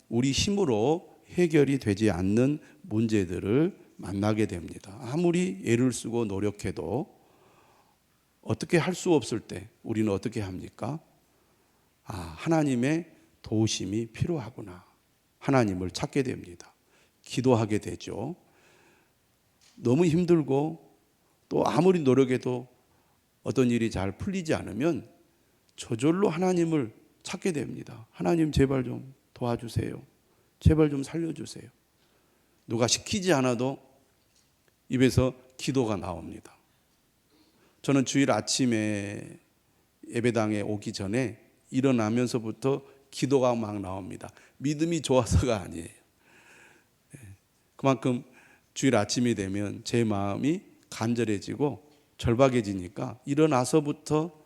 우리 힘으로 해결이 되지 않는 문제들을 만나게 됩니다. 아무리 애를 쓰고 노력해도 어떻게 할 수 없을 때 우리는 어떻게 합니까? 하나님의 도우심이 필요하구나. 하나님을 찾게 됩니다. 기도하게 되죠. 너무 힘들고 또 아무리 노력해도 어떤 일이 잘 풀리지 않으면 저절로 하나님을 찾게 됩니다. 하나님 제발 좀 도와주세요. 제발 좀 살려주세요. 누가 시키지 않아도 입에서 기도가 나옵니다. 저는 주일 아침에 예배당에 오기 전에 일어나면서부터 기도가 막 나옵니다. 믿음이 좋아서가 아니에요. 그만큼 주일 아침이 되면 제 마음이 간절해지고 절박해지니까 일어나서부터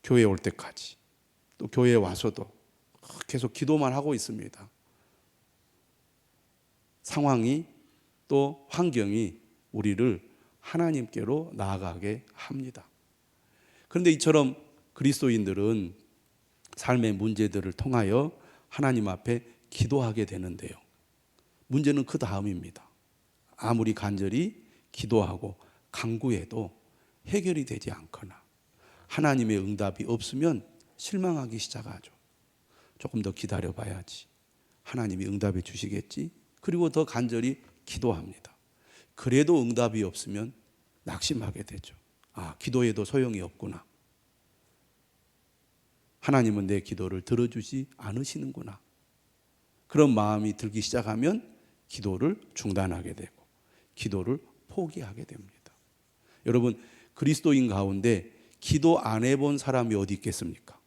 교회에 올 때까지 또 교회에 와서도 계속 기도만 하고 있습니다. 상황이 또 환경이 우리를 하나님께로 나아가게 합니다. 그런데 이처럼 그리스도인들은 삶의 문제들을 통하여 하나님 앞에 기도하게 되는데요. 문제는 그 다음입니다. 아무리 간절히 기도하고 간구해도 해결이 되지 않거나 하나님의 응답이 없으면 실망하기 시작하죠. 조금 더 기다려봐야지. 하나님이 응답해 주시겠지. 그리고 더 간절히 기도합니다. 그래도 응답이 없으면 낙심하게 되죠. 기도해도 소용이 없구나. 하나님은 내 기도를 들어주지 않으시는구나. 그런 마음이 들기 시작하면 기도를 중단하게 되고 기도를 포기하게 됩니다. 여러분, 그리스도인 가운데 기도 안 해본 사람이 어디 있겠습니까?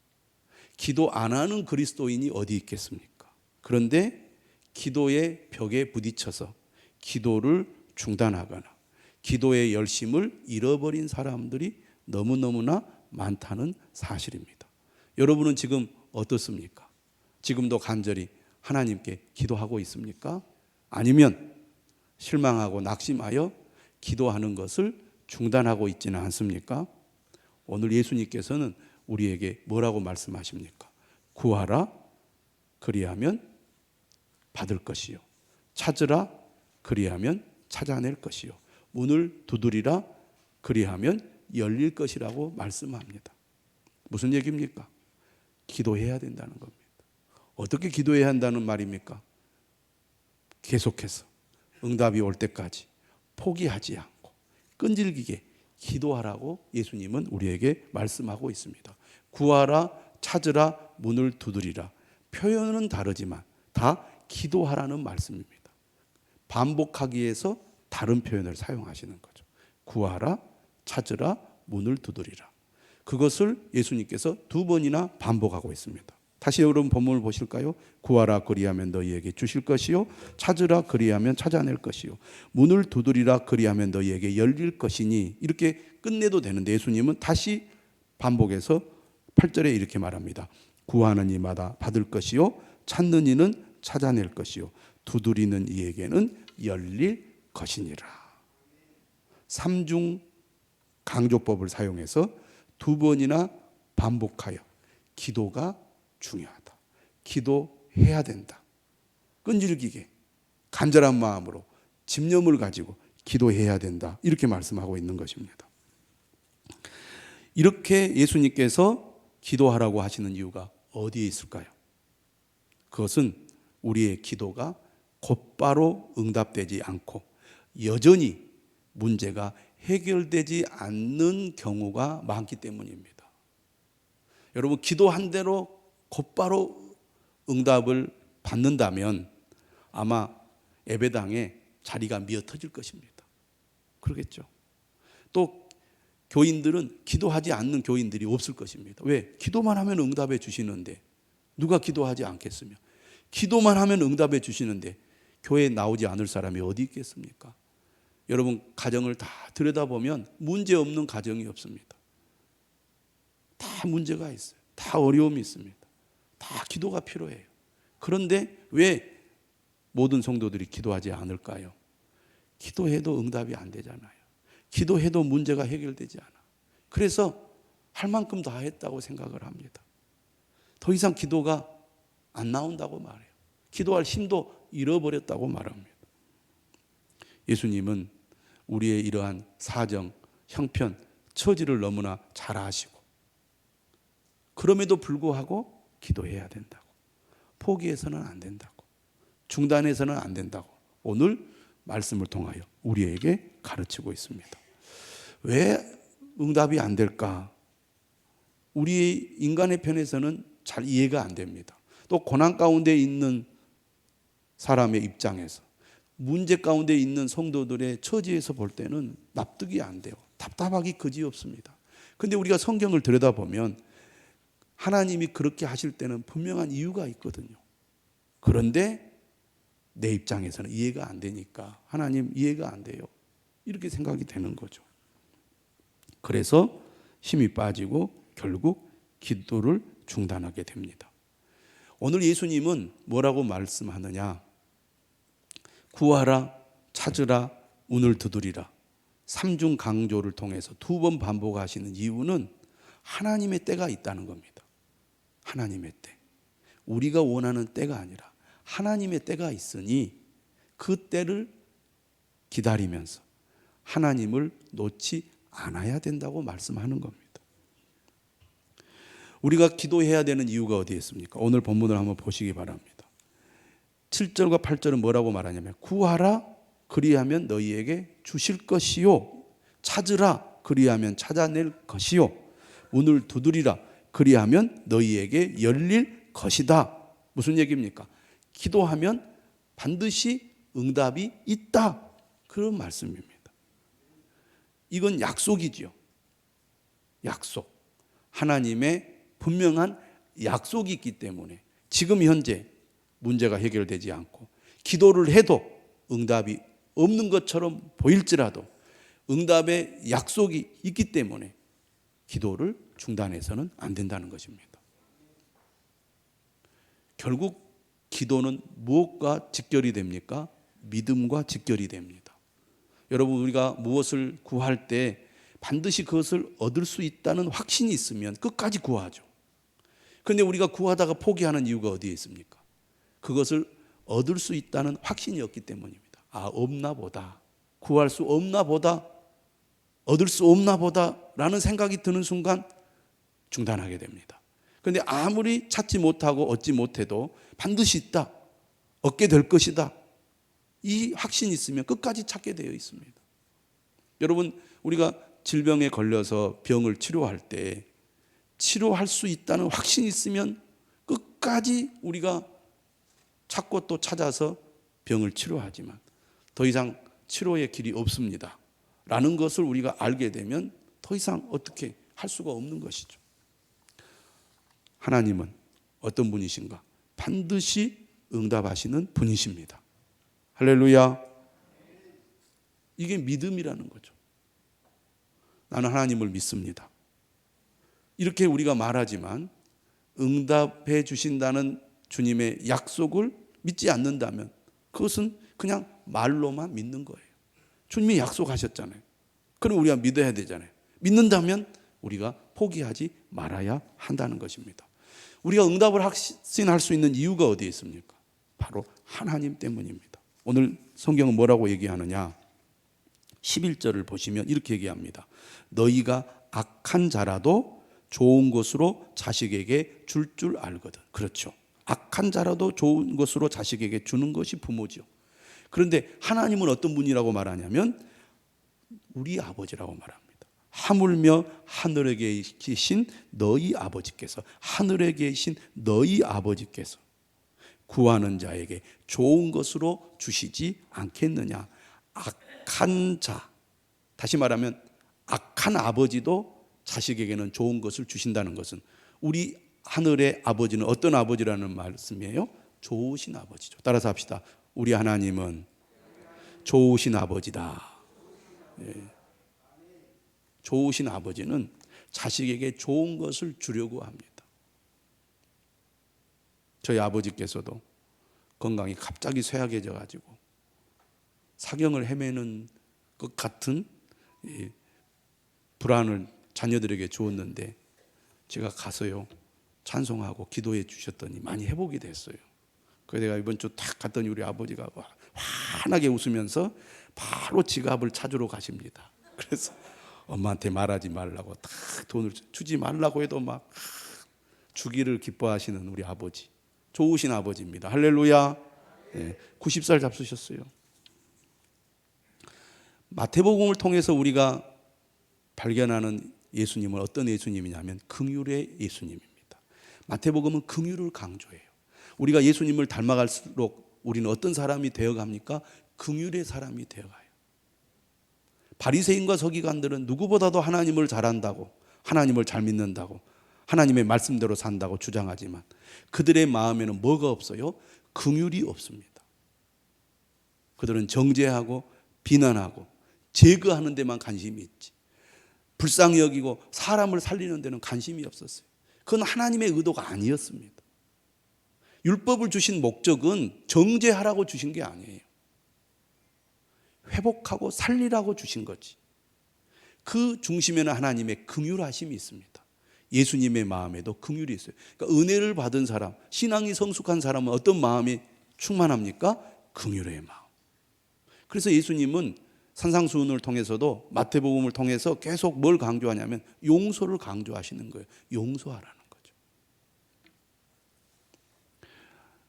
기도 안 하는 그리스도인이 어디 있겠습니까? 그런데 기도의 벽에 부딪혀서 기도를 중단하거나 기도의 열심을 잃어버린 사람들이 너무너무나 많다는 사실입니다. 여러분은 지금 어떻습니까? 지금도 간절히 하나님께 기도하고 있습니까? 아니면 실망하고 낙심하여 기도하는 것을 중단하고 있지는 않습니까? 오늘 예수님께서는 우리에게 뭐라고 말씀하십니까? 구하라, 그리하면 받을 것이요. 찾으라, 그리하면 찾아낼 것이요. 문을 두드리라, 그리하면 열릴 것이라고 말씀합니다. 무슨 얘기입니까? 기도해야 된다는 겁니다. 어떻게 기도해야 한다는 말입니까? 계속해서 응답이 올 때까지 포기하지 않고 끈질기게 기도하라고 예수님은 우리에게 말씀하고 있습니다. 구하라, 찾으라, 문을 두드리라. 표현은 다르지만 다 기도하라는 말씀입니다. 반복하기 위해서 다른 표현을 사용하시는 거죠. 구하라, 찾으라, 문을 두드리라. 그것을 예수님께서 2번이나 반복하고 있습니다. 다시 여러분 본문을 보실까요? 구하라, 그리하면 너희에게 주실 것이요. 찾으라, 그리하면 찾아낼 것이요. 문을 두드리라, 그리하면 너희에게 열릴 것이니. 이렇게 끝내도 되는데 예수님은 다시 반복해서 8절에 이렇게 말합니다. 구하는 이마다 받을 것이요. 찾는 이는 찾아낼 것이요. 두드리는 이에게는 열릴 것이니라. 3중 강조법을 사용해서 2번이나 반복하여 기도가 중요하다. 기도해야 된다. 끈질기게 간절한 마음으로 집념을 가지고 기도해야 된다. 이렇게 말씀하고 있는 것입니다. 이렇게 예수님께서 기도하라고 하시는 이유가 어디에 있을까요? 그것은 우리의 기도가 곧바로 응답되지 않고 여전히 문제가 해결되지 않는 경우가 많기 때문입니다. 여러분, 기도한 대로 곧바로 응답을 받는다면 아마 예배당에 자리가 미어 터질 것입니다. 그러겠죠. 또 교인들은 기도하지 않는 교인들이 없을 것입니다. 왜? 기도만 하면 응답해 주시는데 누가 기도하지 않겠으며, 기도만 하면 응답해 주시는데 교회에 나오지 않을 사람이 어디 있겠습니까? 여러분, 가정을 다 들여다보면 문제 없는 가정이 없습니다. 다 문제가 있어요. 다 어려움이 있습니다. 다 기도가 필요해요. 그런데 왜 모든 성도들이 기도하지 않을까요? 기도해도 응답이 안 되잖아요. 기도해도 문제가 해결되지 않아. 그래서 할 만큼 다 했다고 생각을 합니다. 더 이상 기도가 안 나온다고 말해요. 기도할 힘도 잃어버렸다고 말합니다. 예수님은 우리의 이러한 사정, 형편, 처지를 너무나 잘 아시고 그럼에도 불구하고 기도해야 된다고, 포기해서는 안 된다고, 중단해서는 안 된다고 오늘 말씀을 통하여 우리에게 가르치고 있습니다. 왜 응답이 안 될까? 우리 인간의 편에서는 잘 이해가 안 됩니다. 또 고난 가운데 있는 사람의 입장에서, 문제 가운데 있는 성도들의 처지에서 볼 때는 납득이 안 돼요. 답답하기 그지없습니다. 그런데 우리가 성경을 들여다보면 하나님이 그렇게 하실 때는 분명한 이유가 있거든요. 그런데 내 입장에서는 이해가 안 되니까 하나님 이해가 안 돼요, 이렇게 생각이 되는 거죠. 그래서 힘이 빠지고 결국 기도를 중단하게 됩니다. 오늘 예수님은 뭐라고 말씀하느냐? 구하라, 찾으라, 문을 두드리라. 삼중 강조를 통해서 2번 반복하시는 이유는 하나님의 때가 있다는 겁니다. 하나님의 때. 우리가 원하는 때가 아니라 하나님의 때가 있으니 그 때를 기다리면서 하나님을 놓지 않아야 된다고 말씀하는 겁니다. 우리가 기도해야 되는 이유가 어디에 있습니까? 오늘 본문을 한번 보시기 바랍니다. 7절과 8절은 뭐라고 말하냐면 구하라 그리하면 너희에게 주실 것이요, 찾으라 그리하면 찾아낼 것이요, 문을 두드리라 그리하면 너희에게 열릴 것이다. 무슨 얘기입니까? 기도하면 반드시 응답이 있다, 그런 말씀입니다. 이건 약속이지요. 약속. 하나님의 분명한 약속이 있기 때문에 지금 현재 문제가 해결되지 않고 기도를 해도 응답이 없는 것처럼 보일지라도 응답의 약속이 있기 때문에 기도를 중단해서는 안 된다는 것입니다. 결국 기도는 무엇과 직결이 됩니까? 믿음과 직결이 됩니다. 여러분, 우리가 무엇을 구할 때 반드시 그것을 얻을 수 있다는 확신이 있으면 끝까지 구하죠. 그런데 우리가 구하다가 포기하는 이유가 어디에 있습니까? 그것을 얻을 수 있다는 확신이 없기 때문입니다. 없나 보다, 구할 수 없나 보다, 얻을 수 없나 보다 라는 생각이 드는 순간 중단하게 됩니다. 그런데 아무리 찾지 못하고 얻지 못해도 반드시 있다, 얻게 될 것이다, 이 확신이 있으면 끝까지 찾게 되어 있습니다. 여러분, 우리가 질병에 걸려서 병을 치료할 때 치료할 수 있다는 확신이 있으면 끝까지 우리가 찾고 또 찾아서 병을 치료하지만 더 이상 치료의 길이 없습니다 라는 것을 우리가 알게 되면 더 이상 어떻게 할 수가 없는 것이죠. 하나님은 어떤 분이신가? 반드시 응답하시는 분이십니다. 할렐루야. 이게 믿음이라는 거죠. 나는 하나님을 믿습니다. 이렇게 우리가 말하지만 응답해 주신다는 주님의 약속을 믿지 않는다면 그것은 그냥 말로만 믿는 거예요. 주님이 약속하셨잖아요. 그럼 우리가 믿어야 되잖아요. 믿는다면 우리가 포기하지 말아야 한다는 것입니다. 우리가 응답을 확신할 수 있는 이유가 어디에 있습니까? 바로 하나님 때문입니다. 오늘 성경은 뭐라고 얘기하느냐? 11절을 보시면 이렇게 얘기합니다. 너희가 악한 자라도 좋은 것으로 자식에게 줄 알거든. 그렇죠. 악한 자라도 좋은 것으로 자식에게 주는 것이 부모죠. 그런데 하나님은 어떤 분이라고 말하냐면 우리 아버지라고 말합니다. 하물며 하늘에 계신 너희 아버지께서, 하늘에 계신 너희 아버지께서 구하는 자에게 좋은 것으로 주시지 않겠느냐. 악한 자, 다시 말하면 악한 아버지도 자식에게는 좋은 것을 주신다는 것은 우리 하늘의 아버지는 어떤 아버지라는 말씀이에요? 좋으신 아버지죠. 따라서 합시다. 우리 하나님은 좋으신 아버지다. 예. 좋으신 아버지는 자식에게 좋은 것을 주려고 합니다. 저희 아버지께서도 건강이 갑자기 쇠약해져 가지고 사경을 헤매는 것 같은 불안을 자녀들에게 주었는데 제가 가서요, 찬송하고 기도해 주셨더니 많이 회복이 됐어요. 그래서 내가 이번 주 딱 갔더니 우리 아버지가 환하게 웃으면서 바로 지갑을 찾으러 가십니다. 그래서 엄마한테 말하지 말라고 딱 돈을 주지 말라고 해도 막 주기를 기뻐하시는 우리 아버지, 좋으신 아버지입니다. 할렐루야. 네, 90살 잡수셨어요. 마태복음을 통해서 우리가 발견하는 예수님은 어떤 예수님이냐면 긍휼의 예수님입니다. 마태복음은 긍휼을 강조해요. 우리가 예수님을 닮아갈수록 우리는 어떤 사람이 되어갑니까? 긍휼의 사람이 되어가요. 바리새인과 서기관들은 누구보다도 하나님을 잘한다고, 하나님을 잘 믿는다고, 하나님의 말씀대로 산다고 주장하지만 그들의 마음에는 뭐가 없어요? 긍휼이 없습니다. 그들은 정죄하고 비난하고 제거하는 데만 관심이 있지, 불쌍히 여기고 사람을 살리는 데는 관심이 없었어요. 그건 하나님의 의도가 아니었습니다. 율법을 주신 목적은 정죄하라고 주신 게 아니에요. 회복하고 살리라고 주신 거지. 그 중심에는 하나님의 긍휼하심이 있습니다. 예수님의 마음에도 긍휼이 있어요. 그러니까 은혜를 받은 사람, 신앙이 성숙한 사람은 어떤 마음이 충만합니까? 긍휼의 마음. 그래서 예수님은 산상수훈을 통해서도 마태복음을 통해서 계속 뭘 강조하냐면 용서를 강조하시는 거예요. 용서하라는 거죠.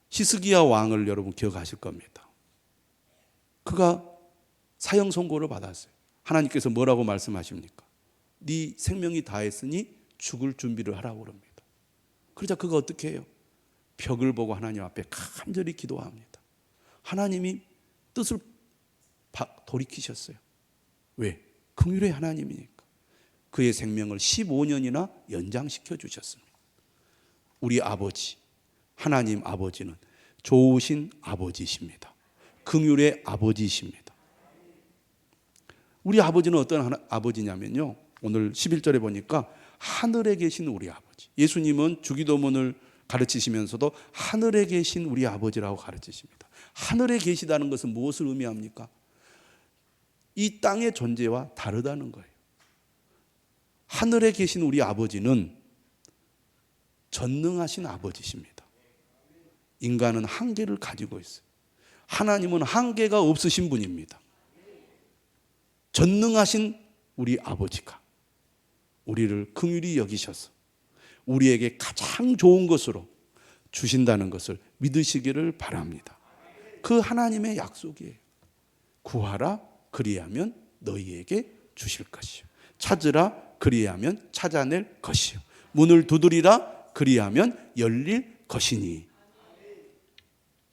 히스기야 왕을 여러분 기억하실 겁니다. 그가 사형 선고를 받았어요. 하나님께서 뭐라고 말씀하십니까? 네 생명이 다했으니 죽을 준비를 하라고 그럽니다. 그러자 그가 어떻게 해요? 벽을 보고 하나님 앞에 간절히 기도합니다. 하나님이 뜻을 돌이키셨어요. 왜? 긍휼의 하나님이니까. 그의 생명을 15년이나 연장시켜 주셨습니다. 우리 아버지, 하나님 아버지는 좋으신 아버지십니다. 긍휼의 아버지십니다. 우리 아버지는 어떤 아버지냐면요, 오늘 11절에 보니까 하늘에 계신 우리 아버지. 예수님은 주기도문을 가르치시면서도 하늘에 계신 우리 아버지라고 가르치십니다. 하늘에 계시다는 것은 무엇을 의미합니까? 이 땅의 존재와 다르다는 거예요. 하늘에 계신 우리 아버지는 전능하신 아버지십니다. 인간은 한계를 가지고 있어요. 하나님은 한계가 없으신 분입니다. 전능하신 우리 아버지가 우리를 긍휼히 여기셔서 우리에게 가장 좋은 것으로 주신다는 것을 믿으시기를 바랍니다. 그 하나님의 약속이에요. 구하라 그리하면 너희에게 주실 것이요, 찾으라 그리하면 찾아낼 것이요, 문을 두드리라 그리하면 열릴 것이니.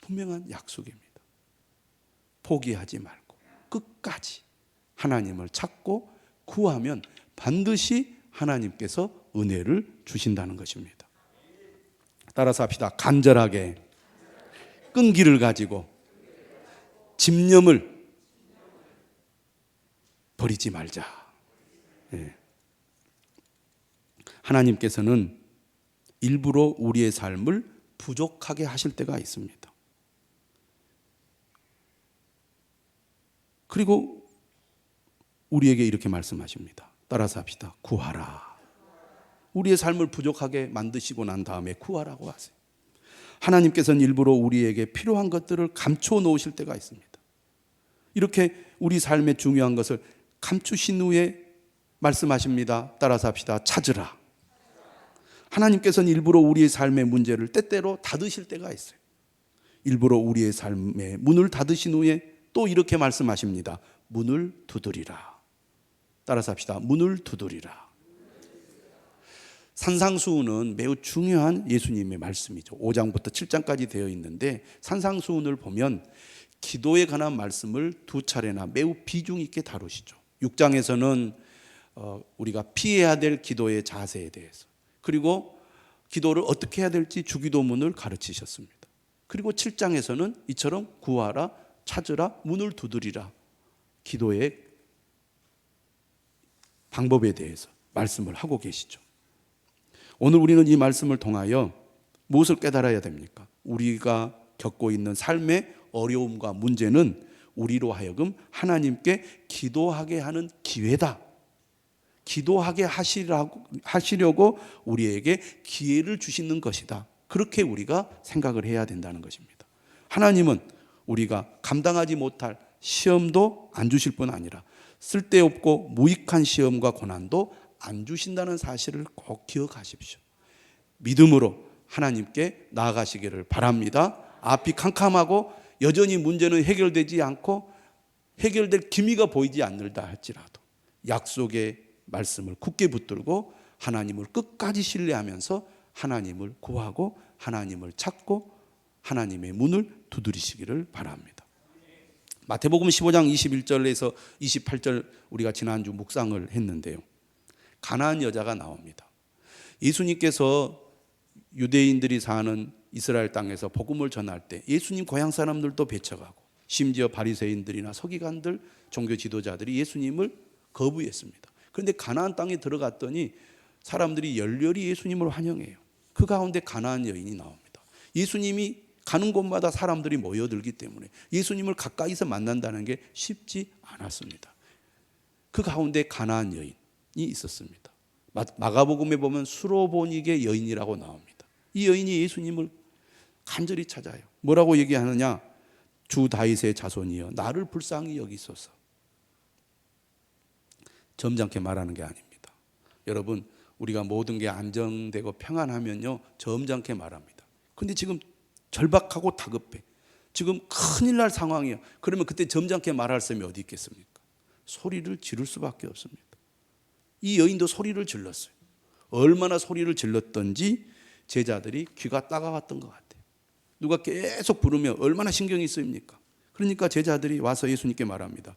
분명한 약속입니다. 포기하지 말고 끝까지 하나님을 찾고 구하면 반드시 하나님께서 은혜를 주신다는 것입니다. 따라서 합시다. 간절하게 끈기를 가지고 집념을 버리지 말자. 네. 하나님께서는 일부러 우리의 삶을 부족하게 하실 때가 있습니다. 그리고 우리에게 이렇게 말씀하십니다. 따라서 합시다. 구하라. 우리의 삶을 부족하게 만드시고 난 다음에 구하라고 하세요. 하나님께서는 일부러 우리에게 필요한 것들을 감춰 놓으실 때가 있습니다. 이렇게 우리 삶의 중요한 것을 감추신 후에 말씀하십니다. 따라서 합시다. 찾으라. 하나님께서는 일부러 우리의 삶의 문제를 때때로 닫으실 때가 있어요. 일부러 우리의 삶의 문을 닫으신 후에 또 이렇게 말씀하십니다. 문을 두드리라. 따라서 합시다. 문을 두드리라. 산상수훈은 매우 중요한 예수님의 말씀이죠. 5장부터 7장까지 되어 있는데 산상수훈을 보면 기도에 관한 말씀을 두 차례나 매우 비중 있게 다루시죠. 6장에서는 우리가 피해야 될 기도의 자세에 대해서, 그리고 기도를 어떻게 해야 될지 주기도문을 가르치셨습니다. 그리고 7장에서는 이처럼 구하라, 찾으라, 문을 두드리라, 기도의 방법에 대해서 말씀을 하고 계시죠. 오늘 우리는 이 말씀을 통하여 무엇을 깨달아야 됩니까? 우리가 겪고 있는 삶의 어려움과 문제는 우리로 하여금 하나님께 기도하게 하는 기회다. 기도하게 하시려고 우리에게 기회를 주시는 것이다. 그렇게 우리가 생각을 해야 된다는 것입니다. 하나님은 우리가 감당하지 못할 시험도 안 주실 뿐 아니라 쓸데없고 무익한 시험과 고난도 안 주신다는 사실을 꼭 기억하십시오. 믿음으로 하나님께 나아가시기를 바랍니다. 앞이 캄캄하고 여전히 문제는 해결되지 않고 해결될 기미가 보이지 않는다 할지라도 약속의 말씀을 굳게 붙들고 하나님을 끝까지 신뢰하면서 하나님을 구하고 하나님을 찾고 하나님의 문을 두드리시기를 바랍니다. 마태복음 15장 21절에서 28절 우리가 지난주 묵상을 했는데요. 가나안 여자가 나옵니다. 예수님께서 유대인들이 사는 이스라엘 땅에서 복음을 전할 때 예수님 고향 사람들도 배척하고 심지어 바리새인들이나 서기관들, 종교 지도자들이 예수님을 거부했습니다. 그런데 가나안 땅에 들어갔더니 사람들이 열렬히 예수님을 환영해요. 그 가운데 가나안 여인이 나옵니다. 예수님이 가는 곳마다 사람들이 모여들기 때문에 예수님을 가까이서 만난다는 게 쉽지 않았습니다. 그 가운데 가나안 여인이 있었습니다. 마가복음에 보면 수로보닉의 여인이라고 나옵니다. 이 여인이 예수님을 간절히 찾아요. 뭐라고 얘기하느냐? 주 다윗의 자손이여 나를 불쌍히 여기소서. 점잖게 말하는 게 아닙니다. 여러분, 우리가 모든 게 안정되고 평안하면요 점잖게 말합니다. 근데 지금 절박하고 다급해. 지금 큰일 날 상황이에요. 그러면 그때 점잖게 말할 사람이 어디 있겠습니까? 소리를 지를 수밖에 없습니다. 이 여인도 소리를 질렀어요. 얼마나 소리를 질렀던지 제자들이 귀가 따가웠던 것 같아요. 누가 계속 부르면 얼마나 신경이 쓰입니까? 그러니까 제자들이 와서 예수님께 말합니다.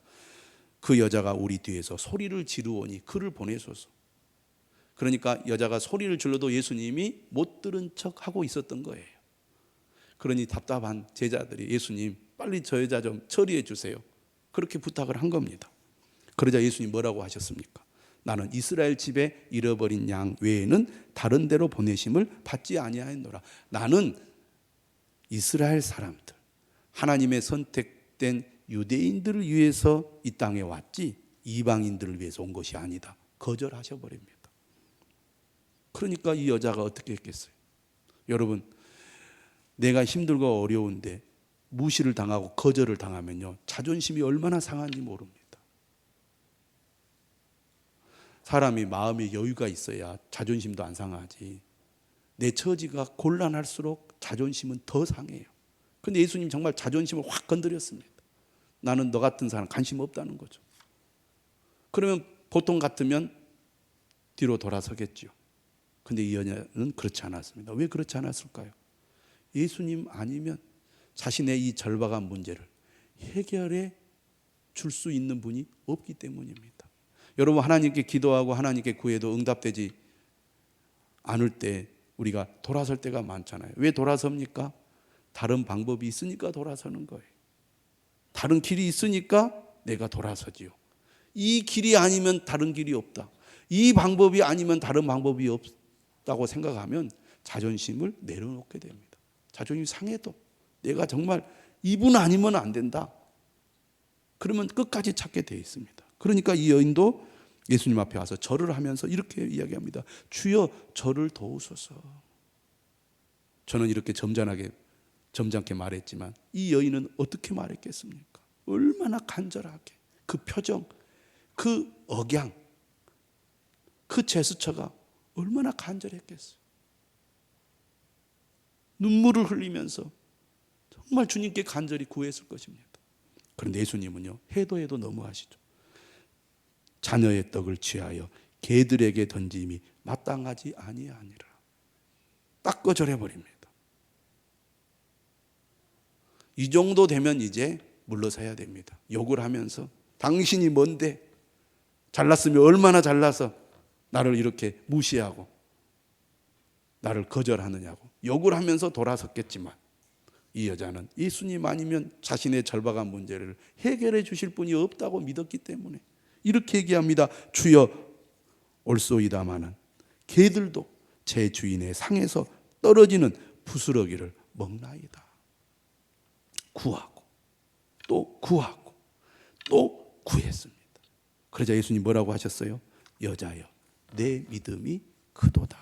그 여자가 우리 뒤에서 소리를 지르오니 그를 보내소서. 그러니까 여자가 소리를 질러도 예수님이 못 들은 척하고 있었던 거예요. 그러니 답답한 제자들이 예수님 빨리 저 여자 좀 처리해 주세요. 그렇게 부탁을 한 겁니다. 그러자 예수님 뭐라고 하셨습니까? 나는 이스라엘 집에 잃어버린 양 외에는 다른 데로 보내심을 받지 아니하였노라. 나는 이스라엘 사람들, 하나님의 선택된 유대인들을 위해서 이 땅에 왔지 이방인들을 위해서 온 것이 아니다. 거절하셔 버립니다. 그러니까 이 여자가 어떻게 했겠어요? 여러분, 내가 힘들고 어려운데 무시를 당하고 거절을 당하면요 자존심이 얼마나 상한지 모릅니다. 사람이 마음에 여유가 있어야 자존심도 안 상하지. 내 처지가 곤란할수록 자존심은 더 상해요. 그런데 예수님 정말 자존심을 확 건드렸습니다. 나는 너 같은 사람 관심 없다는 거죠. 그러면 보통 같으면 뒤로 돌아서겠죠. 그런데 이 여자는 그렇지 않았습니다. 왜 그렇지 않았을까요? 예수님 아니면 자신의 이 절박한 문제를 해결해 줄 수 있는 분이 없기 때문입니다. 여러분, 하나님께 기도하고 하나님께 구해도 응답되지 않을 때 우리가 돌아설 때가 많잖아요. 왜 돌아섭니까? 다른 방법이 있으니까 돌아서는 거예요. 다른 길이 있으니까 내가 돌아서지요. 이 길이 아니면 다른 길이 없다. 이 방법이 아니면 다른 방법이 없다고 생각하면 자존심을 내려놓게 됩니다. 자존심이 상해도 내가 정말 이분 아니면 안 된다. 그러면 끝까지 찾게 되어 있습니다. 그러니까 이 여인도 예수님 앞에 와서 절을 하면서 이렇게 이야기합니다. 주여 저를 도우소서. 저는 이렇게 점잖게 말했지만 이 여인은 어떻게 말했겠습니까? 얼마나 간절하게 그 표정, 그 억양, 그 제스처가 얼마나 간절했겠어요. 눈물을 흘리면서 정말 주님께 간절히 구했을 것입니다. 그런데 예수님은요 해도 너무하시죠. 자녀의 떡을 취하여 개들에게 던짐이 마땅하지 아니하니라. 딱 거절해버립니다. 이 정도 되면 이제 물러서야 됩니다. 욕을 하면서 당신이 뭔데, 잘났으면 얼마나 잘나서 나를 이렇게 무시하고 나를 거절하느냐고 욕을 하면서 돌아섰겠지만 이 여자는 예수님 아니면 자신의 절박한 문제를 해결해 주실 분이 없다고 믿었기 때문에 이렇게 얘기합니다. 주여 올소이다마는 개들도 제 주인의 상에서 떨어지는 부스러기를 먹나이다. 구하고 또 구하고 또 구했습니다. 그러자 예수님 뭐라고 하셨어요? 여자여 내 믿음이 크도다.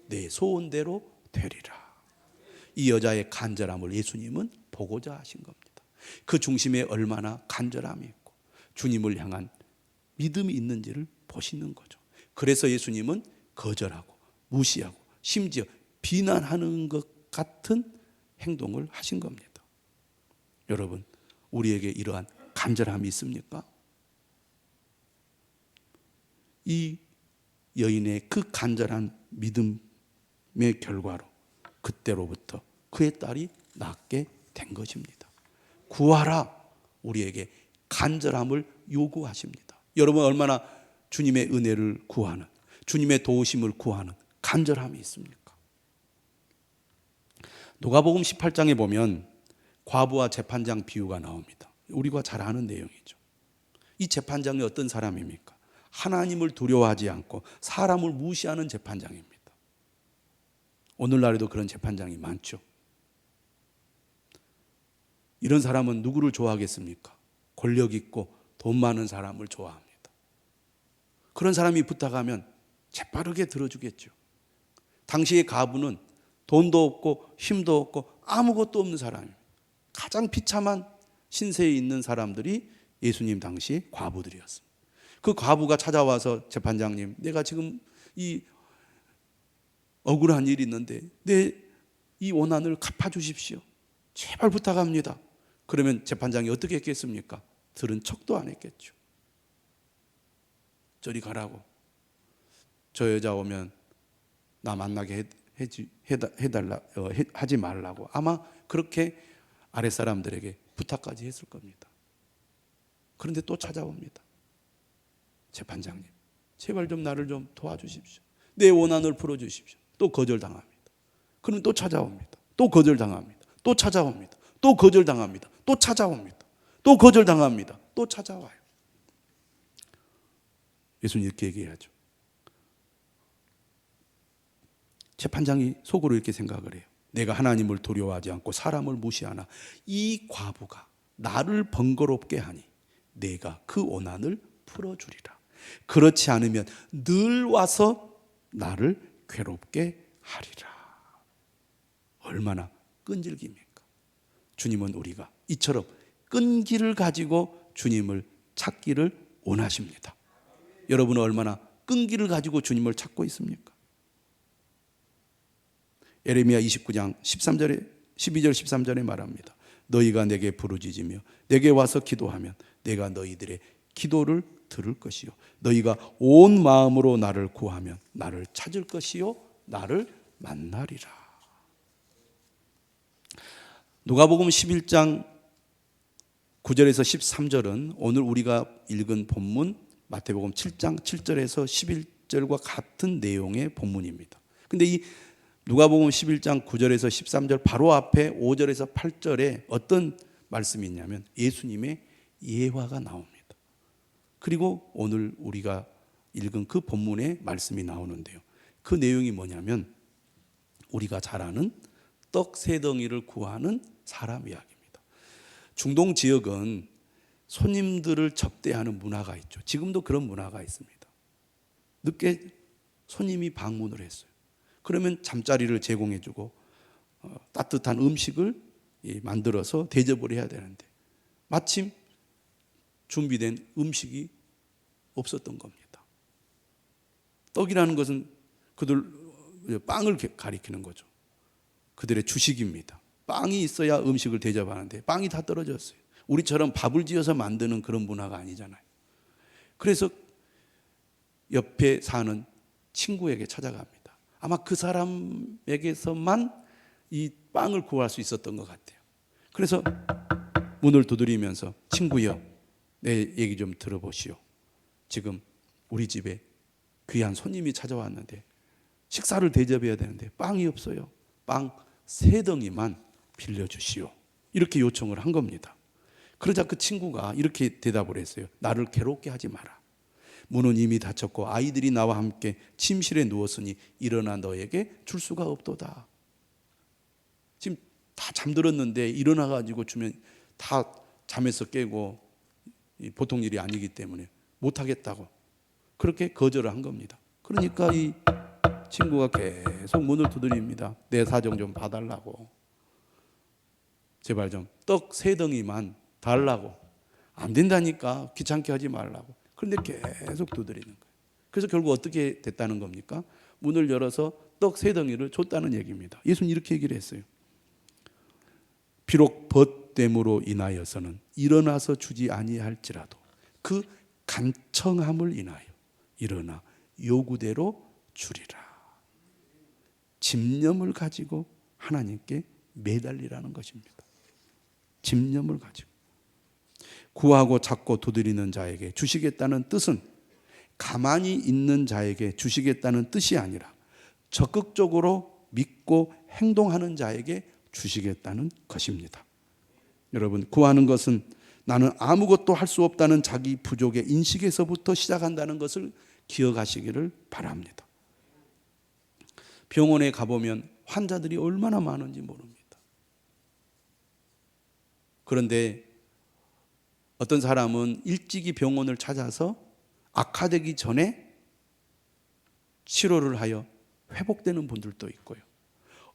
내 소원대로 되리라. 이 여자의 간절함을 예수님은 보고자 하신 겁니다. 그 중심에 얼마나 간절함이 있고 주님을 향한 믿음이 있는지를 보시는 거죠. 그래서 예수님은 거절하고 무시하고 심지어 비난하는 것 같은 행동을 하신 겁니다. 여러분, 우리에게 이러한 간절함이 있습니까? 이 여인의 그 간절한 믿음의 결과로 그때로부터 그의 딸이 낫게 된 것입니다. 구하라, 우리에게 간절함을 요구하십니다. 여러분, 얼마나 주님의 은혜를 구하는, 주님의 도우심을 구하는 간절함이 있습니까? 누가복음 18장에 보면 과부와 재판장 비유가 나옵니다. 우리가 잘 아는 내용이죠. 이 재판장이 어떤 사람입니까? 하나님을 두려워하지 않고 사람을 무시하는 재판장입니다. 오늘날에도 그런 재판장이 많죠. 이런 사람은 누구를 좋아하겠습니까? 권력 있고 돈 많은 사람을 좋아합니다. 그런 사람이 부탁하면 재빠르게 들어주겠죠. 당시의 과부는 돈도 없고 힘도 없고 아무것도 없는 사람입니다. 가장 비참한 신세에 있는 사람들이 예수님 당시 과부들이었습니다. 그 과부가 찾아와서 재판장님, 내가 지금 이 억울한 일이 있는데 내 이 원한을 갚아주십시오. 제발 부탁합니다. 그러면 재판장이 어떻게 했겠습니까? 들은 척도 안 했겠죠. 저리 가라고. 저 여자 오면 나 만나게 하지 말라고. 아마 그렇게 아랫사람들에게 부탁까지 했을 겁니다. 그런데 또 찾아옵니다. 재판장님, 제발 좀 나를 좀 도와주십시오. 내 원한을 풀어주십시오. 또 거절당합니다. 그러면 또 찾아옵니다. 또 거절당합니다. 또 찾아옵니다. 또 거절당합니다. 또 찾아옵니다. 또 거절당합니다. 또 찾아와요. 예수님 이렇게 얘기해야죠. 재판장이 속으로 이렇게 생각을 해요. 내가 하나님을 두려워하지 않고 사람을 무시하나 이 과부가 나를 번거롭게 하니 내가 그 원한을 풀어주리라. 그렇지 않으면 늘 와서 나를 괴롭게 하리라. 얼마나 끈질깁니까? 주님은 우리가 이처럼 끈기를 가지고 주님을 찾기를 원하십니다. 여러분은 얼마나 끈기를 가지고 주님을 찾고 있습니까? 예레미야 29장 13절에 12절 13절에 말합니다. 너희가 내게 부르짖으며 내게 와서 기도하면 내가 너희들의 기도를 들을 것이요 너희가 온 마음으로 나를 구하면 나를 찾을 것이요 나를 만나리라. 누가복음 11장 9절에서 13절은 오늘 우리가 읽은 본문 마태복음 7장 7절에서 11절과 같은 내용의 본문입니다. 근데 이 누가복음 11장 9절에서 13절 바로 앞에 5절에서 8절에 어떤 말씀이 있냐면 예수님의 예화가 나옵니다. 그리고 오늘 우리가 읽은 그 본문의 말씀이 나오는데요. 그 내용이 뭐냐면 우리가 잘 아는 떡 세 덩이를 구하는 사람 이야기입니다. 중동 지역은 손님들을 접대하는 문화가 있죠. 지금도 그런 문화가 있습니다. 늦게 손님이 방문을 했어요. 그러면 잠자리를 제공해주고 따뜻한 음식을 만들어서 대접을 해야 되는데 마침 준비된 음식이 없었던 겁니다. 떡이라는 것은 그들 빵을 가리키는 거죠. 그들의 주식입니다. 빵이 있어야 음식을 대접하는데 빵이 다 떨어졌어요. 우리처럼 밥을 지어서 만드는 그런 문화가 아니잖아요. 그래서 옆에 사는 친구에게 찾아갑니다. 아마 그 사람에게서만 이 빵을 구할 수 있었던 것 같아요. 그래서 문을 두드리면서 친구여, 내 얘기 좀 들어보시오. 지금 우리 집에 귀한 손님이 찾아왔는데 식사를 대접해야 되는데 빵이 없어요. 빵 세 덩이만 빌려주시오. 이렇게 요청을 한 겁니다. 그러자 그 친구가 이렇게 대답을 했어요. 나를 괴롭게 하지 마라. 문은 이미 닫혔고 아이들이 나와 함께 침실에 누웠으니 일어나 너에게 줄 수가 없도다. 지금 다 잠들었는데 일어나가지고 주면 다 잠에서 깨고 보통 일이 아니기 때문에 못하겠다고. 그렇게 거절을 한 겁니다. 그러니까 이 친구가 계속 문을 두드립니다. 내 사정 좀 봐달라고. 제발 좀 떡 3덩이만 달라고. 안 된다니까 귀찮게 하지 말라고. 그런데 계속 두드리는 거예요. 그래서 결국 어떻게 됐다는 겁니까? 문을 열어서 떡 3덩이를 줬다는 얘기입니다. 예수는 이렇게 얘기를 했어요. 비록 벗됨으로 인하여서는 일어나서 주지 아니할지라도 그 간청함을 인하여 일어나 요구대로 주리라. 집념을 가지고 하나님께 매달리라는 것입니다. 집념을 가지고. 구하고 찾고 두드리는 자에게 주시겠다는 뜻은 가만히 있는 자에게 주시겠다는 뜻이 아니라 적극적으로 믿고 행동하는 자에게 주시겠다는 것입니다. 여러분, 구하는 것은 나는 아무것도 할 수 없다는 자기 부족의 인식에서부터 시작한다는 것을 기억하시기를 바랍니다. 병원에 가보면 환자들이 얼마나 많은지 모릅니다. 그런데 어떤 사람은 일찍이 병원을 찾아서 악화되기 전에 치료를 하여 회복되는 분들도 있고요.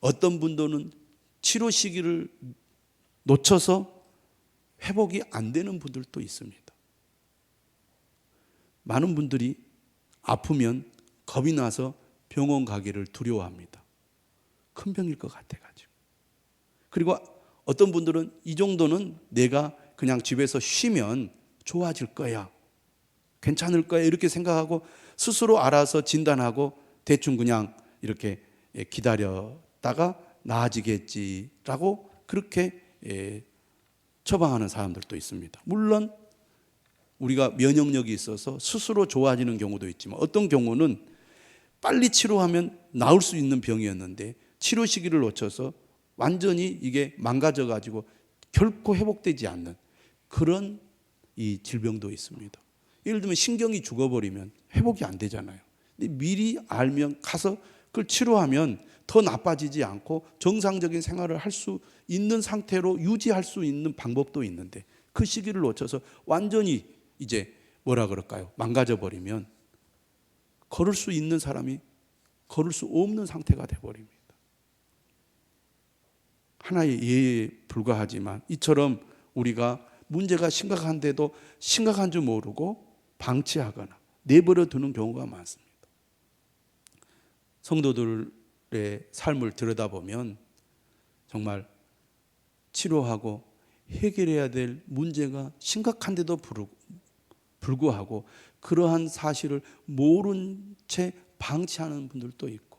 어떤 분들은 치료 시기를 놓쳐서 회복이 안 되는 분들도 있습니다. 많은 분들이 아프면 겁이 나서 병원 가기를 두려워합니다. 큰 병일 것 같아가지고. 그리고 어떤 분들은 이 정도는 내가 그냥 집에서 쉬면 좋아질 거야, 괜찮을 거야 이렇게 생각하고 스스로 알아서 진단하고 대충 그냥 이렇게 기다렸다가 나아지겠지라고 그렇게 처방하는 사람들도 있습니다. 물론 우리가 면역력이 있어서 스스로 좋아지는 경우도 있지만 어떤 경우는 빨리 치료하면 나을 수 있는 병이었는데 치료 시기를 놓쳐서 완전히 이게 망가져 가지고 결코 회복되지 않는 그런 이 질병도 있습니다. 예를 들면 신경이 죽어버리면 회복이 안 되잖아요. 근데 미리 알면 가서 그걸 치료하면 더 나빠지지 않고 정상적인 생활을 할 수 있는 상태로 유지할 수 있는 방법도 있는데 그 시기를 놓쳐서 완전히 이제 뭐라 그럴까요? 망가져 버리면 걸을 수 있는 사람이 걸을 수 없는 상태가 돼버립니다. 하나의 예에 불과하지만 이처럼 우리가 문제가 심각한데도 심각한 줄 모르고 방치하거나 내버려 두는 경우가 많습니다. 성도들의 삶을 들여다보면 정말 치료하고 해결해야 될 문제가 심각한데도 불구하고 그러한 사실을 모른 채 방치하는 분들도 있고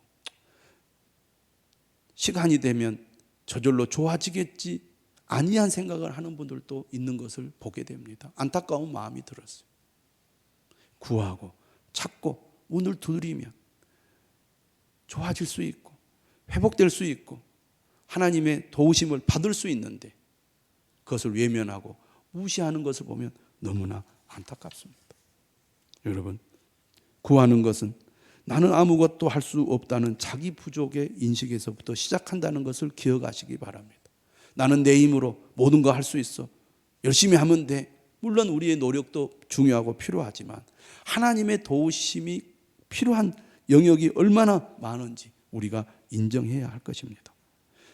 시간이 되면 저절로 좋아지겠지 아니한 생각을 하는 분들도 있는 것을 보게 됩니다. 안타까운 마음이 들었어요. 구하고 찾고 문을 두드리면 좋아질 수 있고 회복될 수 있고 하나님의 도우심을 받을 수 있는데 그것을 외면하고 무시하는 것을 보면 너무나 안타깝습니다. 여러분, 구하는 것은 나는 아무것도 할 수 없다는 자기 부족의 인식에서부터 시작한다는 것을 기억하시기 바랍니다. 나는 내 힘으로 모든 거 할 수 있어. 열심히 하면 돼. 물론 우리의 노력도 중요하고 필요하지만 하나님의 도우심이 필요한 영역이 얼마나 많은지 우리가 인정해야 할 것입니다.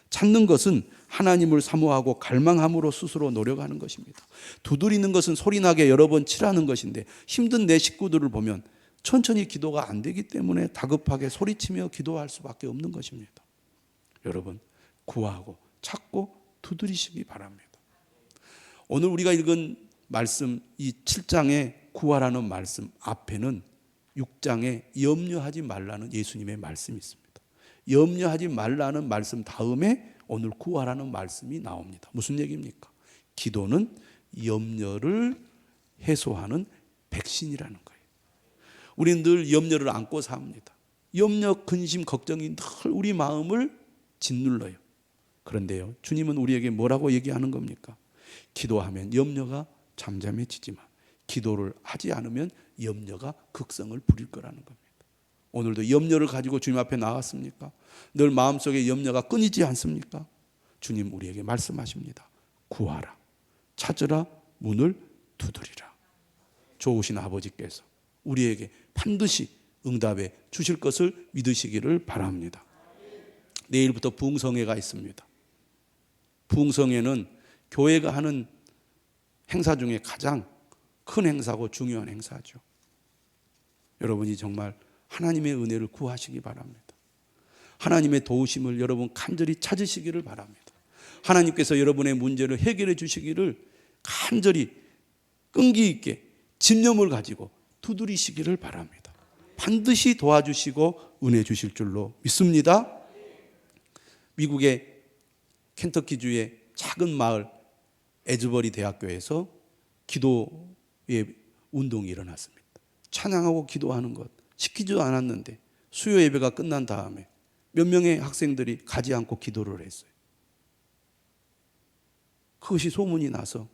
찾는 것은 하나님을 사모하고 갈망함으로 스스로 노력하는 것입니다. 두드리는 것은 소리나게 여러 번 치라는 것인데 힘든 내 식구들을 보면 천천히 기도가 안 되기 때문에 다급하게 소리치며 기도할 수밖에 없는 것입니다. 여러분, 구하고 찾고 두드리시기 바랍니다. 오늘 우리가 읽은 말씀, 이 7장의 구하라는 말씀 앞에는 6장에 염려하지 말라는 예수님의 말씀이 있습니다. 염려하지 말라는 말씀 다음에 오늘 구하라는 말씀이 나옵니다. 무슨 얘기입니까? 기도는 염려를 해소하는 백신이라는 거예요. 우리는 늘 염려를 안고 삽니다. 염려, 근심, 걱정이 늘 우리 마음을 짓눌러요. 그런데요, 주님은 우리에게 뭐라고 얘기하는 겁니까? 기도하면 염려가 잠잠해지지만 기도를 하지 않으면 염려가 극성을 부릴 거라는 겁니다. 오늘도 염려를 가지고 주님 앞에 나왔습니까? 늘 마음속에 염려가 끊이지 않습니까? 주님 우리에게 말씀하십니다. 구하라, 찾으라, 문을 두드리라. 좋으신 아버지께서 우리에게 반드시 응답해 주실 것을 믿으시기를 바랍니다. 내일부터 부흥성회가 있습니다. 부흥성회는 교회가 하는 행사 중에 가장 큰 행사고 중요한 행사죠. 여러분이 정말 하나님의 은혜를 구하시기 바랍니다. 하나님의 도우심을 여러분 간절히 찾으시기를 바랍니다. 하나님께서 여러분의 문제를 해결해 주시기를 간절히 끈기 있게 집념을 가지고 두드리시기를 바랍니다. 반드시 도와주시고 은혜 주실 줄로 믿습니다. 미국의 켄터키주의 작은 마을 에즈버리 대학교에서 기도의 운동이 일어났습니다. 찬양하고 기도하는 것 시키지도 않았는데 수요 예배가 끝난 다음에 몇 명의 학생들이 가지 않고 기도를 했어요. 그것이 소문이 나서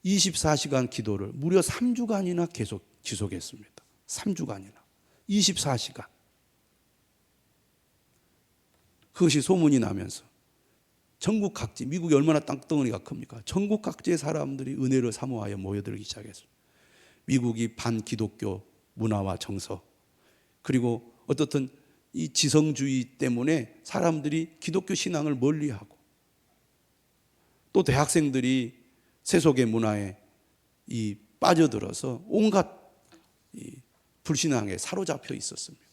24시간 기도를 무려 3주간이나 계속 지속했습니다. 3주간이나 24시간. 그것이 소문이 나면서 전국 각지, 미국이 얼마나 땅덩어리가 큽니까? 전국 각지의 사람들이 은혜를 사모하여 모여들기 시작했습니다. 미국이 반기독교 문화와 정서, 그리고 어떻든 이 지성주의 때문에 사람들이 기독교 신앙을 멀리하고, 또 대학생들이 세속의 문화에 빠져들어서 온갖 불신앙에 사로잡혀 있었습니다.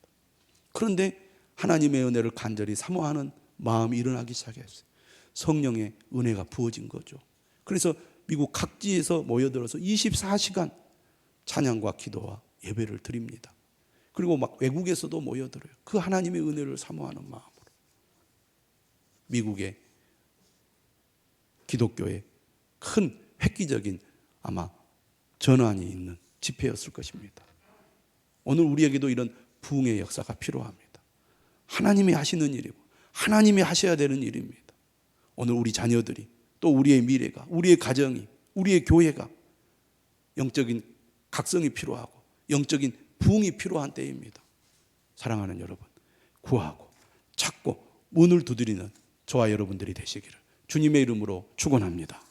그런데 하나님의 은혜를 간절히 사모하는 마음이 일어나기 시작했어요. 성령의 은혜가 부어진 거죠. 그래서 미국 각지에서 모여들어서 24시간 찬양과 기도와 예배를 드립니다. 그리고 막 외국에서도 모여들어요. 그 하나님의 은혜를 사모하는 마음으로. 미국의 기독교의 큰 획기적인 아마 전환이 있는 집회였을 것입니다. 오늘 우리에게도 이런 부흥의 역사가 필요합니다. 하나님이 하시는 일이고 하나님이 하셔야 되는 일입니다. 오늘 우리 자녀들이, 또 우리의 미래가, 우리의 가정이, 우리의 교회가 영적인 각성이 필요하고 영적인 부흥이 필요한 때입니다. 사랑하는 여러분, 구하고 찾고 문을 두드리는 저와 여러분들이 되시기를 주님의 이름으로 축원합니다.